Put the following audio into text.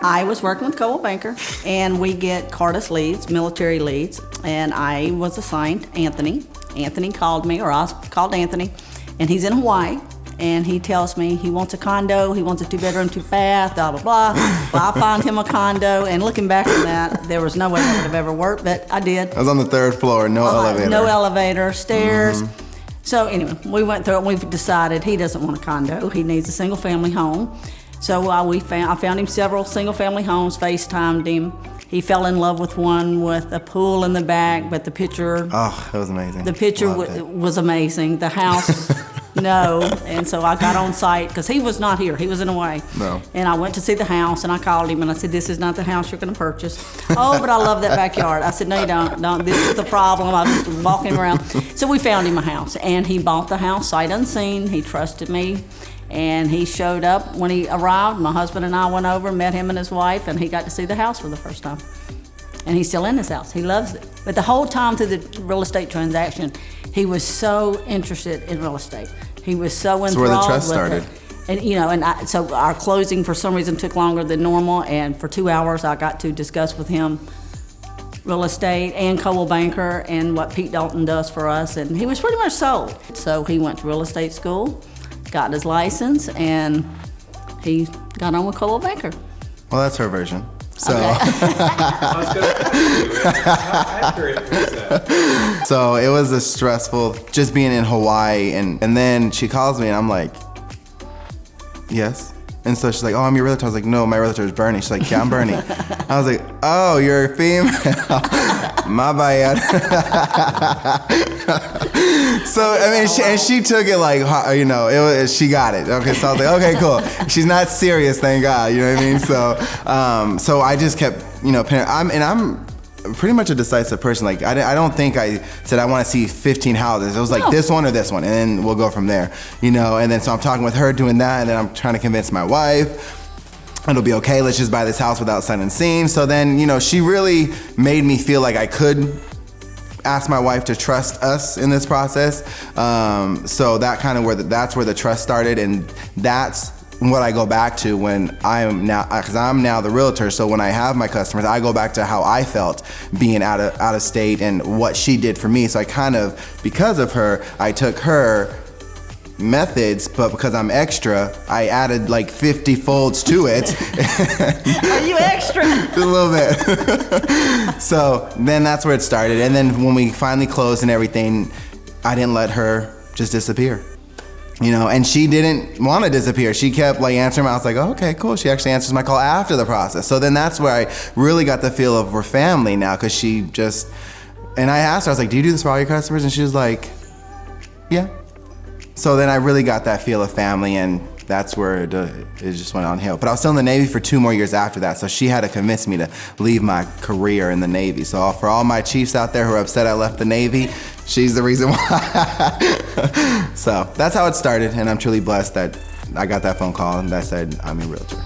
I was working with Coldwell Banker, and we get Cardis leads, military leads, and I was assigned Anthony. Anthony called me, or I called Anthony, and he's in Hawaii, and he tells me he wants a condo, he wants a 2-bedroom, 2-bath, blah, blah, blah. Well, I found him a condo, and looking back on that, there was no way that would have ever worked, but I did. I was on the 3rd floor, no elevator. No elevator, stairs. So anyway, we went through it, and we've decided he doesn't want a condo, he needs a single-family home. So I found him several single-family homes, FaceTimed him. He fell in love with one with a pool in the back, but the picture... Oh, that was amazing. The picture was amazing. The house, no. And so I got on site, because he was not here. He was in Hawaii. No. And I went to see the house, and I called him, and I said, this is not the house you're going to purchase. Oh, but I love that backyard. I said, no, you don't. This is the problem. I was just walking around. So we found him a house, and he bought the house sight unseen. He trusted me. And he showed up when he arrived. My husband and I went over, met him and his wife, and he got to see the house for the first time. And he's still in this house. He loves it. But the whole time through the real estate transaction, he was so interested in real estate. He was so enthralled. That's where the trust started. And so our closing for some reason took longer than normal, and for 2 hours I got to discuss with him real estate and Coldwell Banker and what Pete Dalton does for us, and he was pretty much sold. So he went to real estate school, got his license, and he got on with Coldwell Banker. Well, that's her version. So, so it was a stressful, just being in Hawaii, and then she calls me and I'm like, yes. And so she's like, oh, I'm your realtor. I was like, no, my realtor is Bernie. She's like, yeah, I'm Bernie. I was like, oh, you're a female? My bad. So, I mean, she took it like, she got it. Okay, so I was like, okay, cool. She's not serious, thank God, you know what I mean? So I just kept, I'm pretty much a decisive person. Like, I don't think I said I want to see 15 houses. It was like this one or this one, and then we'll go from there, And then so I'm talking with her, doing that, and then I'm trying to convince my wife, it'll be okay, let's just buy this house without sight unseen. So then, she really made me feel like I could ask my wife to trust us in this process. So that kind of that's where the trust started, and that's what I go back to when I'm now, because I'm now the realtor. So when I have my customers, I go back to how I felt being out of state and what she did for me. So I kind of, because of her, I took her methods, but because I'm extra, I added like 50 folds to it. Are you extra? Just a little bit. So then that's where it started. And then when we finally closed and everything, I didn't let her just disappear. And she didn't want to disappear. She kept like answering me. I was like, oh, okay, cool. She actually answers my call after the process. So then that's where I really got the feel of we're family now, because she just, and I asked her, I was like, do you do this for all your customers? And she was like, yeah. So then I really got that feel of family, and that's where it just went on hill. But I was still in the Navy for 2 more years after that, so she had to convince me to leave my career in the Navy. So for all my chiefs out there who are upset I left the Navy, she's the reason why. So that's how it started, and I'm truly blessed that I got that phone call and that said I'm your realtor.